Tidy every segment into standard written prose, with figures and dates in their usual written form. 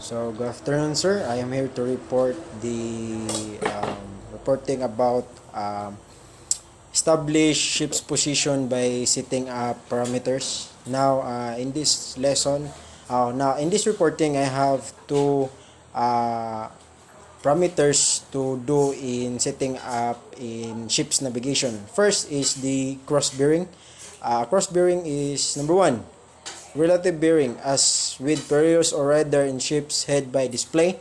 So good afternoon, sir. I am here to report reporting about establish ship's position by setting up parameters. In this lesson, now in this reporting, I have two uh, parameters to do in setting up in ship's navigation. First is the cross bearing. Cross bearing is number one, relative bearing as with Perio's or radar in ship's head by display.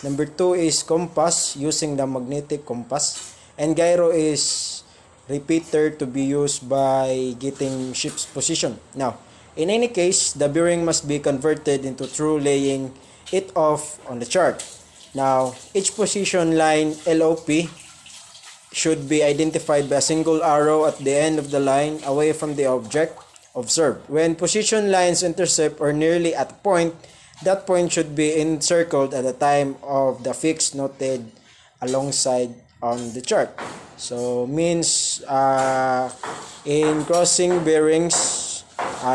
Number two is compass using the magnetic compass. And gyro is repeater to be used by getting ship's position. Now, in any case, the bearing must be converted into true laying it off on the chart. Now, each position line LOP should be identified by a single arrow at the end of the line away from the object observed. When position lines intercept or nearly at a point, that point should be encircled at the time of the fix noted alongside on the chart. So means in crossing bearings,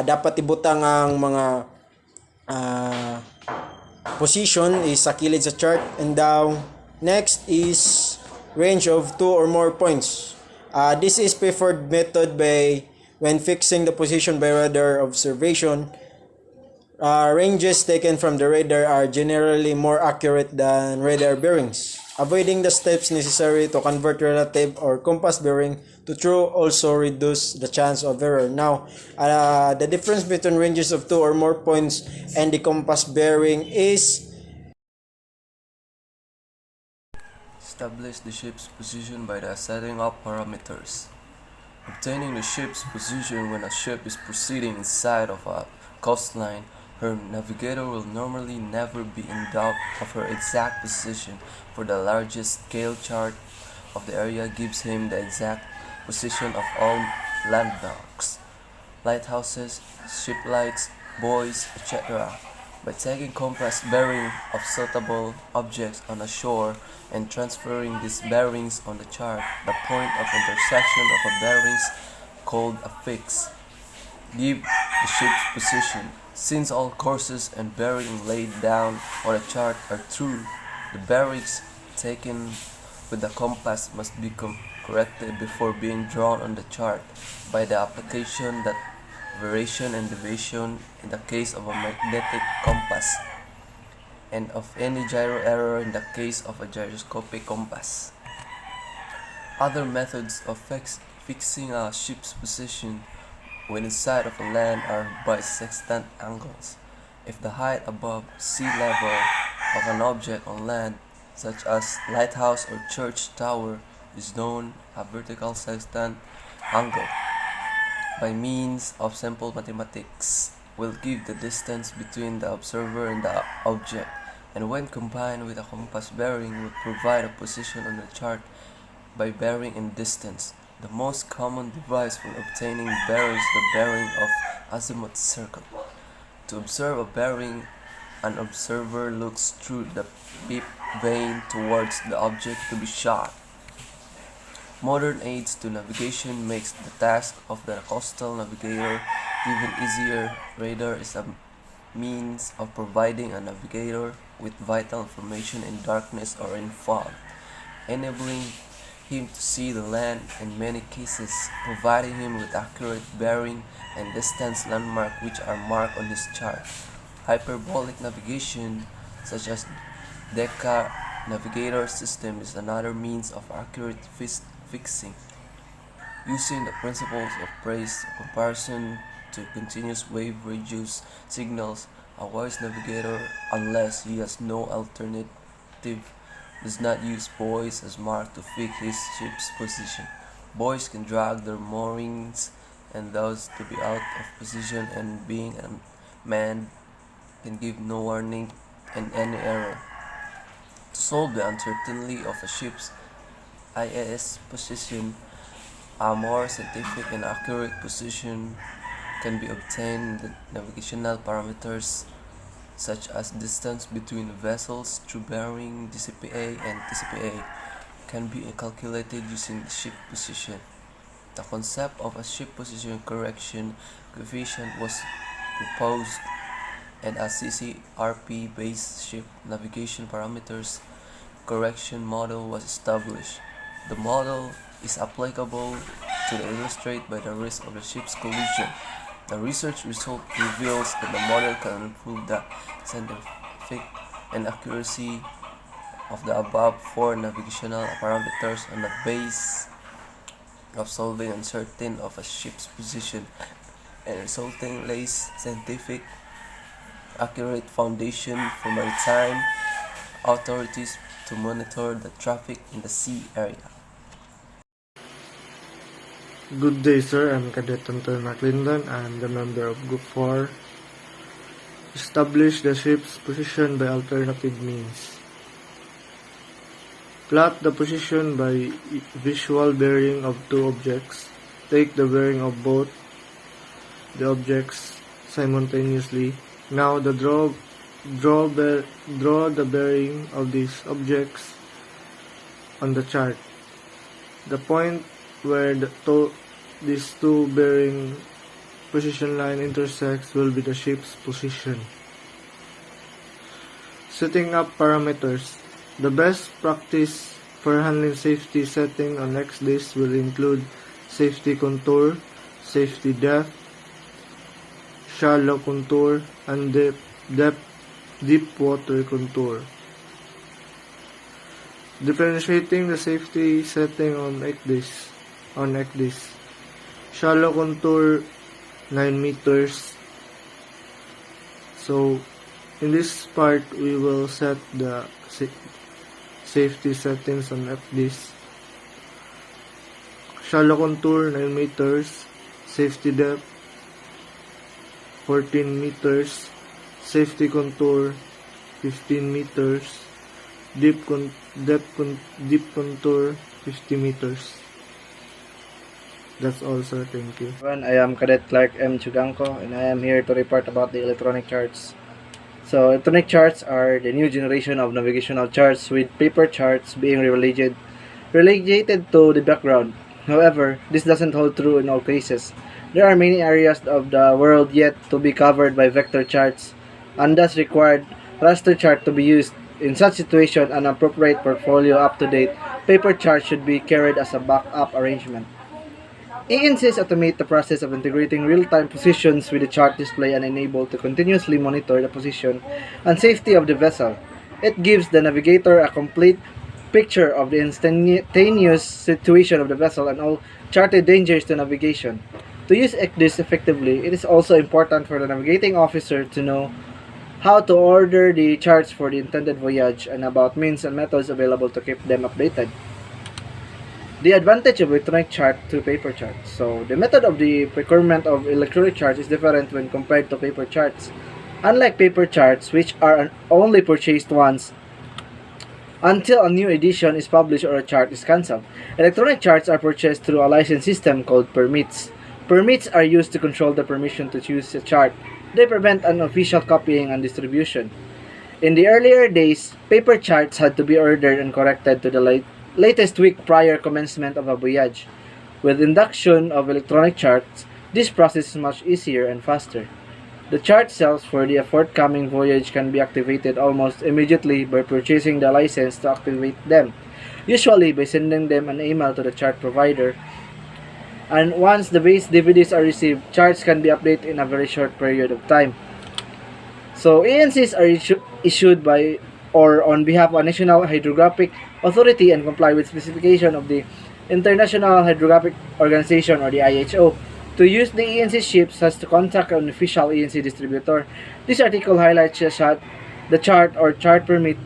dapat ibutang ang mga uh, position is sa kilid sa chart and down. Next is range of 2 or more points. This is preferred method by when fixing the position by radar observation. Ranges taken from the radar are generally more accurate than radar bearings. Avoiding the steps necessary to convert relative or compass bearing to true also reduce the chance of error. Now, the difference between ranges of 2 or more points and the compass bearing is establish the ship's position by the setting up parameters. Obtaining the ship's position when a ship is proceeding inside of a coastline, her navigator will normally never be in doubt of her exact position, for the largest scale chart of the area gives him the exact position of all landmarks, lighthouses, ship lights, buoys, etc. By taking compass bearing of suitable objects on the shore and transferring these bearings on the chart, the point of intersection of a bearings called a fix give the ship's position. Since all courses and bearing laid down on the chart are true, the bearings taken with the compass must be corrected before being drawn on the chart by the application that variation and deviation in the case of a magnetic compass, and of any gyro error in the case of a gyroscopic compass. Other methods of fixing a ship's position when inside of a land are by sextant angles. If the height above sea level of an object on land, such as lighthouse or church tower, is known, a vertical sextant angle by means of simple mathematics will give the distance between the observer and the object, and when combined with a compass bearing will provide a position on the chart by bearing and distance. The most common device for obtaining bearings is the bearing of azimuth circle. To observe a bearing, an observer looks through the pip vane towards the object to be shot. Modern aids to navigation makes the task of the coastal navigator even easier. Radar is a means of providing a navigator with vital information in darkness or in fog, enabling him to see the land in many cases, providing him with accurate bearing and distance landmark which are marked on his chart. Hyperbolic navigation, such as Decca Navigator system, is another means of accurate fixing, using the principles of phase comparison to continuous wave radius signals. A wise navigator, unless he has no alternative, does not use buoys as mark to fix his ship's position. Buoys can drag their moorings and thus to be out of position, and being unmanned can give no warning and any error. To solve the uncertainty of a ship's IAS position, a more scientific and accurate position can be obtained. The navigational parameters such as distance between vessels through bearing DCPA and TCPA can be calculated using the ship position. The concept of a ship position correction coefficient was proposed and a CCRP-based ship navigation parameters correction model was established. The model is applicable to the illustrate by the risk of the ship's collision. The research result reveals that the model can improve the scientific and accuracy of the above four navigational parameters on the base of solving uncertainty of a ship's position and resulting lays scientific accurate foundation for maritime authorities to monitor the traffic in the sea area. Good day, sir. I'm Cadet Anton McClendon. I'm the member of Group 4. Establish the ship's position by alternative means. Plot the position by visual bearing of two objects. Take the bearing of both the objects simultaneously. Now draw the bearing of these objects on the chart. The point where these two bearing position line intersects will be the ship's position. Setting up parameters. The best practice for handling safety setting on XDIS will include safety contour, safety depth, shallow contour, and deep water contour. Differentiating the safety setting on XDIS. Shallow contour 9 meters. So in this part we will set the safety settings on XDIS. Shallow contour 9 meters. Safety depth 14 meters. Safety contour 15 meters. Deep contour 50 meters. That's all, sir. Thank you. I am Cadet Clark M. Chuganko, and I am here to report about the electronic charts. So, electronic charts are the new generation of navigational charts, with paper charts being relegated to the background. However, this doesn't hold true in all cases. There are many areas of the world yet to be covered by vector charts, and thus required raster chart to be used. In such situation, an appropriate portfolio up-to-date paper chart should be carried as a backup arrangement. ENCs automate the process of integrating real-time positions with the chart display and enable to continuously monitor the position and safety of the vessel. It gives the navigator a complete picture of the instantaneous situation of the vessel and all charted dangers to navigation. To use XDIS effectively, it is also important for the navigating officer to know how to order the charts for the intended voyage and about means and methods available to keep them updated. The advantage of electronic chart to paper charts. So, the method of the procurement of electronic charts is different when compared to paper charts. Unlike paper charts, which are only purchased once until a new edition is published or a chart is cancelled, electronic charts are purchased through a license system called permits. Permits are used to control the permission to choose a chart. They prevent unofficial copying and distribution. In the earlier days, paper charts had to be ordered and corrected to the latest week prior commencement of a voyage. With induction of electronic charts, this process is much easier and faster. The chart cells for the forthcoming voyage can be activated almost immediately by purchasing the license to activate them, usually by sending them an email to the chart provider. And once the base DVDs are received, charts can be updated in a very short period of time. So, ENCs are issued by or on behalf of a National Hydrographic Authority and comply with specification of the International Hydrographic Organization or the IHO. To use the ENC ships has to contact an official ENC distributor. This article highlights the chart or chart permit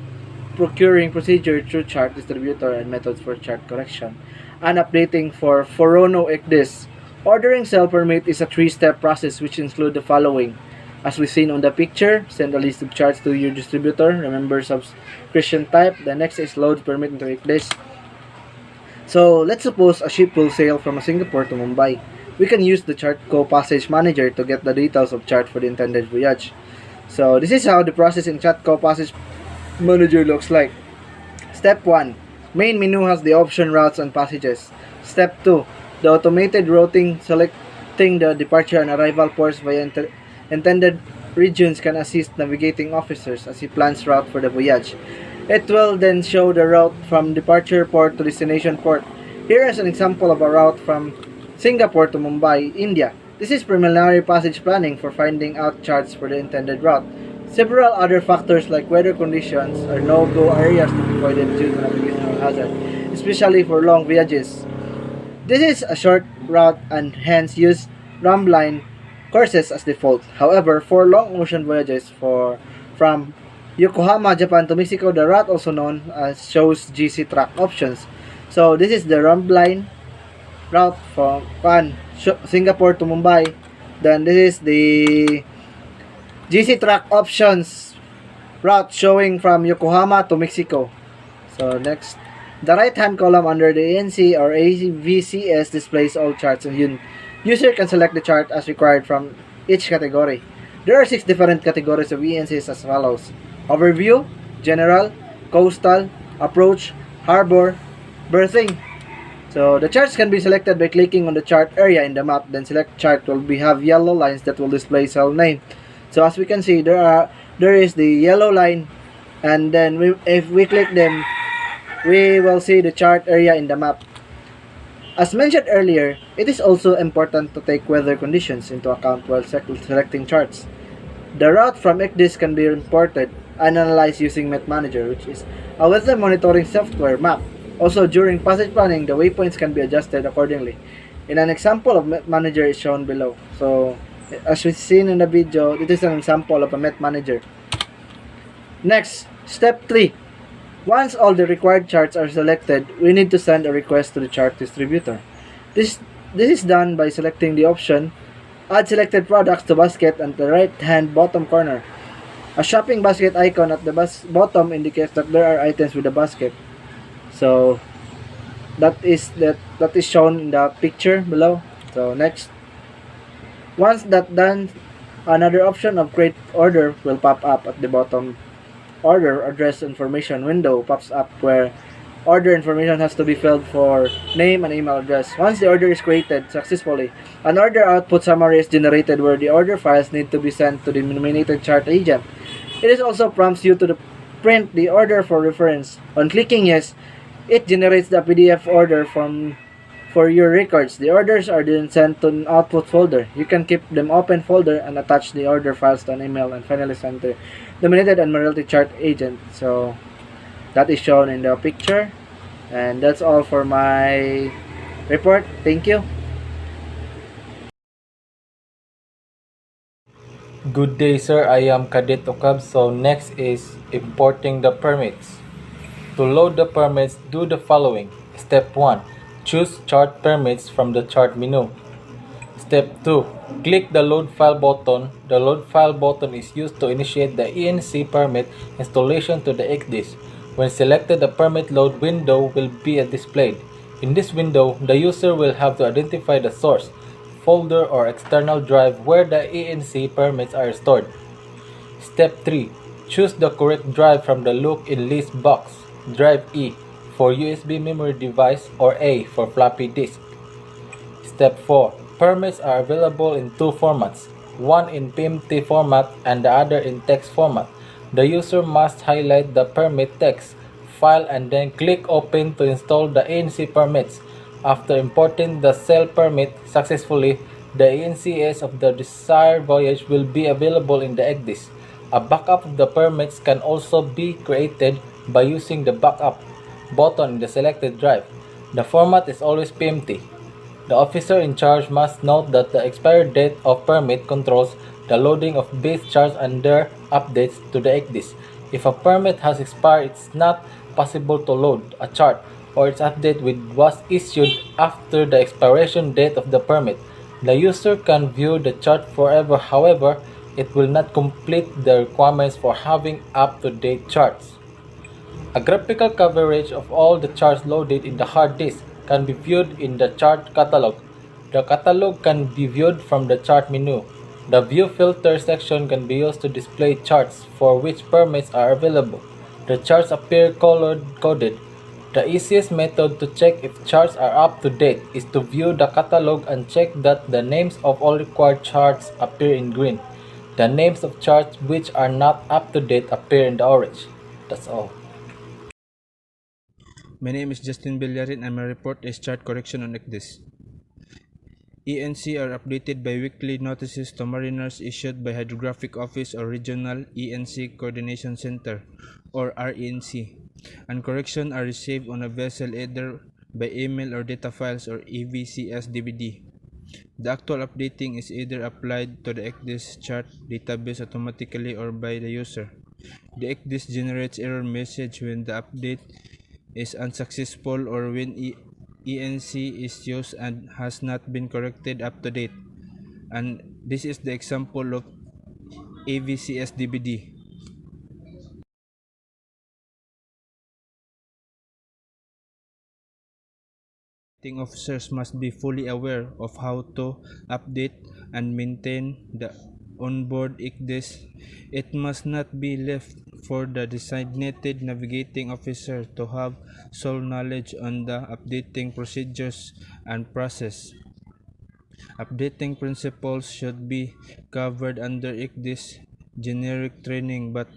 procuring procedure through chart distributor and methods for chart correction and updating for Forono XDIS. Ordering cell permit is a 3-step process which include the following. As we seen on the picture, send a list of charts to your distributor. Remember subscription type. The next is load permit into XDIS. So let's suppose a ship will sail from Singapore to Mumbai. We can use the Chartco Passage Manager to get the details of chart for the intended voyage. So this is how the process in Chartco Passage Manager looks like. Step 1. Main menu has the option routes and passages. Step 2. The automated routing selecting the departure and arrival ports via intended regions can assist navigating officers as he plans route for the voyage. It will then show the route from departure port to destination port. Here is an example of a route from Singapore to Mumbai, India. This is preliminary passage planning for finding out charts for the intended route. Several other factors like weather conditions or no-go areas to be avoided due to navigational hazard, especially for long voyages. This is a short route and hence use Ramline courses as default. However, for long ocean voyages from Yokohama, Japan to Mexico, the route also known as shows GC track options. So this is the Ramline route from Singapore to Mumbai. Then this is the GC track options route showing from Yokohama to Mexico. So next, the right hand column under the ANC or AVCS displays all charts and user can select the chart as required from each category. There are 6 different categories of ENCs as follows: Overview, General, Coastal, Approach, Harbor, Berthing. So the charts can be selected by clicking on the chart area in the map. Then select chart will have yellow lines that will display cell name. So as we can see, there is the yellow line, and then if we click them, we will see the chart area in the map. As mentioned earlier, it is also important to take weather conditions into account while selecting charts. The route from ECDIS can be imported and analyzed using Met Manager, which is a weather monitoring software map. Also, during passage planning, the waypoints can be adjusted accordingly. In an example of Met Manager is shown below. So, as we've seen in the video, it is an example of a Met Manager. Next, step 3. Once all the required charts are selected, we need to send a request to the chart distributor. This is done by selecting the option Add Selected Products to Basket at the right-hand bottom corner. A shopping basket icon at the bottom indicates that there are items with a basket. So that is shown in the picture below. So next, once that done, another option of Create Order will pop up at the bottom. Order address information window pops up where order information has to be filled for name and email address. Once the order is created successfully, an order output summary is generated where the order files need to be sent to the nominated chart agent. It also prompts you to print the order for reference. On clicking yes, it generates the PDF order for your records. The orders are then sent to an output folder. You can keep them open folder and attach the order files to an email and finally send to nominated Admiralty chart agent. So that is shown in the picture, and that's all for my report. Thank you. Good day, sir. I am Cadet Okab. So next is importing the permits. To load the permits, do the following. Step 1. Choose chart permits from the chart menu. Step 2. Click the load file button. The load file button is used to initiate the ENC permit installation to the ECDIS. When selected, the permit load window will be displayed. In this window, the user will have to identify the source, folder or external drive where the ENC permits are stored. Step 3. Choose the correct drive from the Look in List box. Drive E for USB memory device or A for floppy disk. Step 4. Permits are available in 2 formats, one in PMT format and the other in text format. The user must highlight the permit text file and then click open to install the ENC permits. After importing the cell permit successfully, the ENCs of the desired voyage will be available in the ECDIS. A backup of the permits can also be created by using the backup button in the selected drive. The format is always PMT. The officer in charge must note that the expiry date of permit controls the loading of base charts and their updates to the ECDIS. If a permit has expired, it's not possible to load a chart or its update was issued after the expiration date of the permit. The user can view the chart forever, however, it will not complete the requirements for having up-to-date charts. A graphical coverage of all the charts loaded in the hard disk can be viewed in the chart catalog. The catalog can be viewed from the chart menu. The View Filter section can be used to display charts for which permits are available. The charts appear color-coded. The easiest method to check if charts are up to date is to view the catalog and check that the names of all required charts appear in green. The names of charts which are not up to date appear in the orange. That's all. My name is Justin Villarin and my report is chart correction on ECDIS. ENC are updated by weekly notices to mariners issued by Hydrographic Office or Regional ENC Coordination Center or RENC, and correction are received on a vessel either by email or data files or EVCS DVD. The actual updating is either applied to the ECDIS chart database automatically or by the user. The ECDIS generates error message when the update is unsuccessful or when ENC is used and has not been corrected up to date. And this is the example of AVCS DVD. Officers must be fully aware of how to update and maintain the onboard ECDIS. It must not be left for the designated navigating officer to have sole knowledge on the updating procedures and process. Updating principles should be covered under ECDIS generic training, but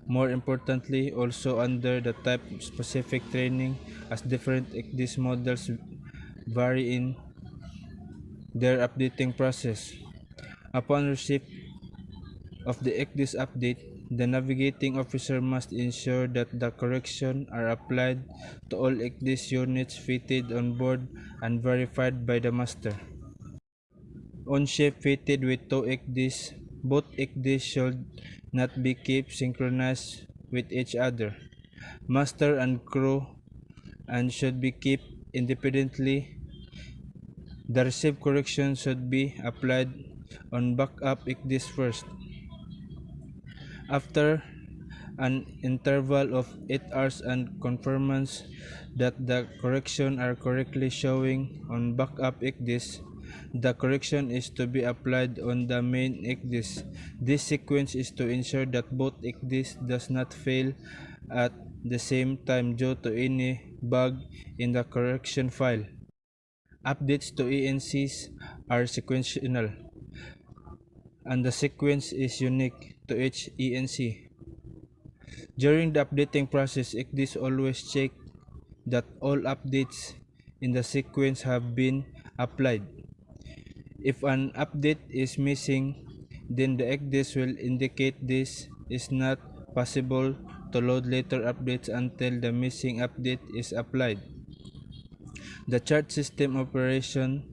more importantly also under the type specific training, as different ECDIS models vary in their updating process. Upon receipt of the ECDIS update, the navigating officer must ensure that the corrections are applied to all ECDIS units fitted on board and verified by the master. On ship fitted with two ECDIS, both ECDIS should not be kept synchronized with each other. Master and crew and should be kept independently. The received correction should be applied on backup ECDIS first. After an interval of 8 hours and confirmance that the corrections are correctly showing on backup ECDIS, the correction is to be applied on the main ECDIS. This sequence is to ensure that both ECDIS does not fail at the same time due to any bug in the correction file. Updates to ENCs are sequential, and the sequence is unique to each ENC. During the updating process, ECDIS always check that all updates in the sequence have been applied. If an update is missing, then the ECDIS will indicate this is not possible to load later updates until the missing update is applied. The chart system operations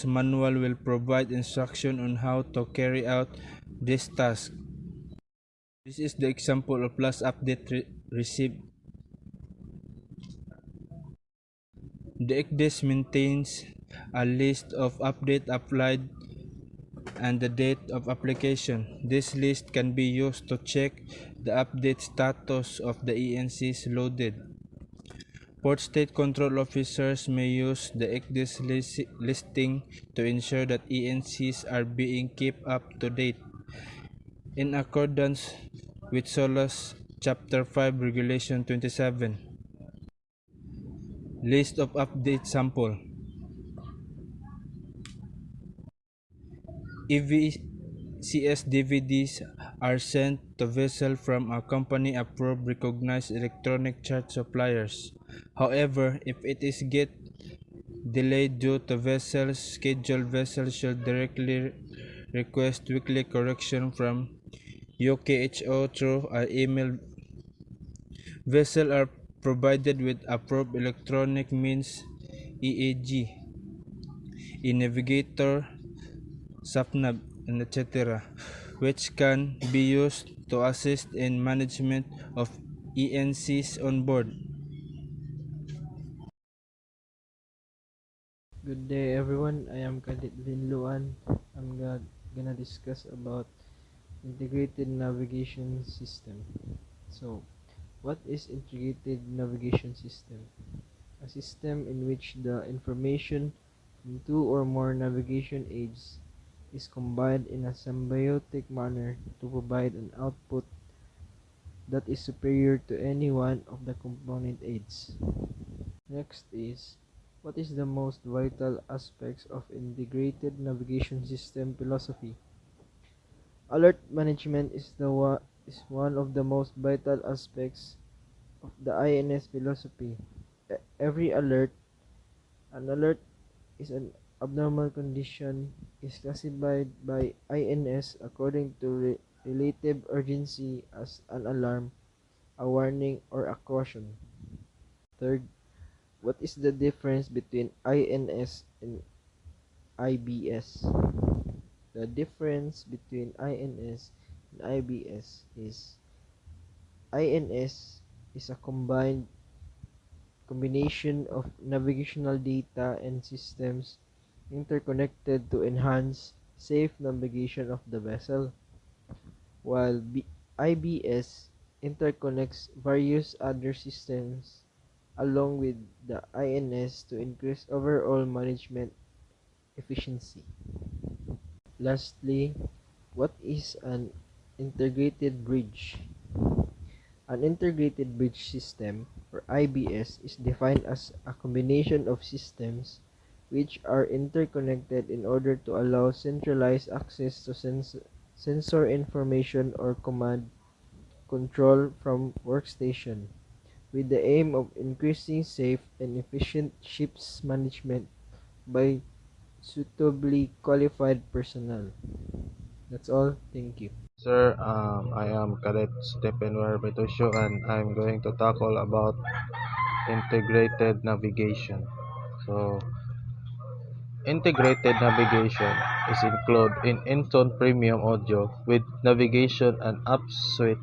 manual will provide instruction on how to carry out this task. This is the example of last update received. The ECDIS maintains a list of updates applied and the date of application. This list can be used to check the update status of the ENCs loaded. Port State Control Officers may use the ECDIS listing to ensure that ENCs are being kept up to date. In accordance with SOLAS Chapter 5 Regulation 27. List of update sample. EVCS DVDs are sent to vessel from a company approved recognized electronic chart suppliers. However, if it is get delayed due to vessel schedule, vessels should directly request weekly correction from UKHO through an email. Vessels are provided with approved electronic means EAG, e-navigator, SAPNAV, and etc., which can be used to assist in management of ENCs on board. Good day everyone, I am Kadit Vinluan. I'm gonna discuss about integrated navigation system. So, what is integrated navigation system? A system in which the information from two or more navigation aids is combined in a symbiotic manner to provide an output that is superior to any one of the component aids. Next is, what is the most vital aspects of integrated navigation system philosophy? Alert management is one of the most vital aspects of the INS philosophy. Every an alert is an abnormal condition, is classified by INS according to relative urgency as an alarm, a warning, or a caution. Third, what is the difference between INS and IBS? The difference between INS and IBS is INS is a combination of navigational data and systems interconnected to enhance safe navigation of the vessel, while IBS interconnects various other systems along with the INS to increase overall management efficiency. Lastly, what is an integrated bridge? An integrated bridge system, or IBS, is defined as a combination of systems which are interconnected in order to allow centralized access to sensor information or command control from workstation, with the aim of increasing safe and efficient ships management by suitably qualified personnel. That's all. Thank you. Sir, I am Cadet Stephen Betusio and I'm going to tackle about integrated navigation. So, integrated navigation is included in Inton Premium Audio with navigation and app suite,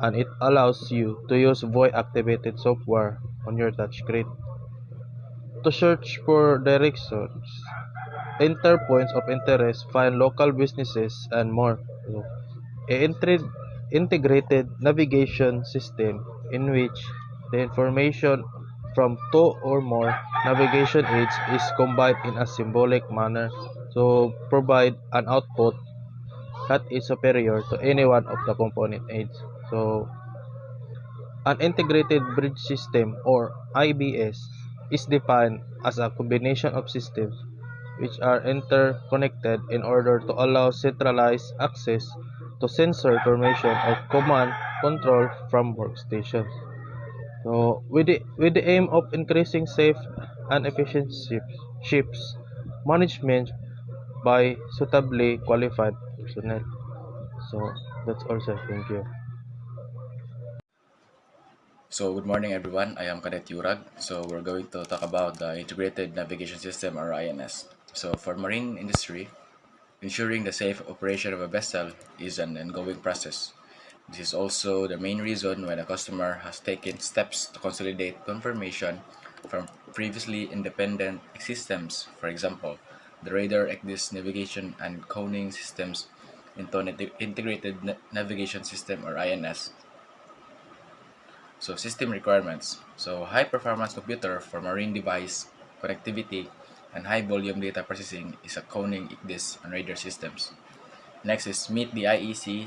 and it allows you to use voice activated software on your touchscreen to search for directions, enter points of interest, find local businesses, and more. So, integrated navigation system in which the information from two or more navigation aids is combined in a symbolic manner to provide an output that is superior to any one of the component aids. So, an integrated bridge system, or IBS, is defined as a combination of systems which are interconnected in order to allow centralized access to sensor information or command control from workstations. So, with the aim of increasing safe and efficient ships management by suitably qualified personnel. So, that's all, sir. Thank you. So, good morning everyone. I am Cadet Yurag. So, we're going to talk about the Integrated Navigation System, or INS. So, for marine industry, ensuring the safe operation of a vessel is an ongoing process. This is also the main reason when a customer has taken steps to consolidate confirmation from previously independent systems, for example, the radar, ECDIS, navigation, and coning systems into an Integrated Navigation System, or INS. So system requirements. So high performance computer for marine device connectivity and high volume data processing is a coning ICDIS and radar systems. Next is meet the IEC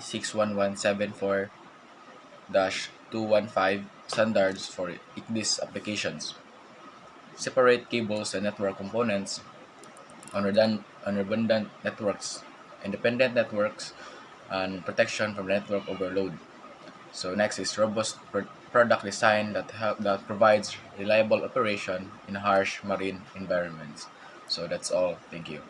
61174-215 standards for ICDIS applications. Separate cables and network components on redundant networks, independent networks, and protection from network overload. So next is robust product design that provides reliable operation in harsh marine environments. So that's all. Thank you.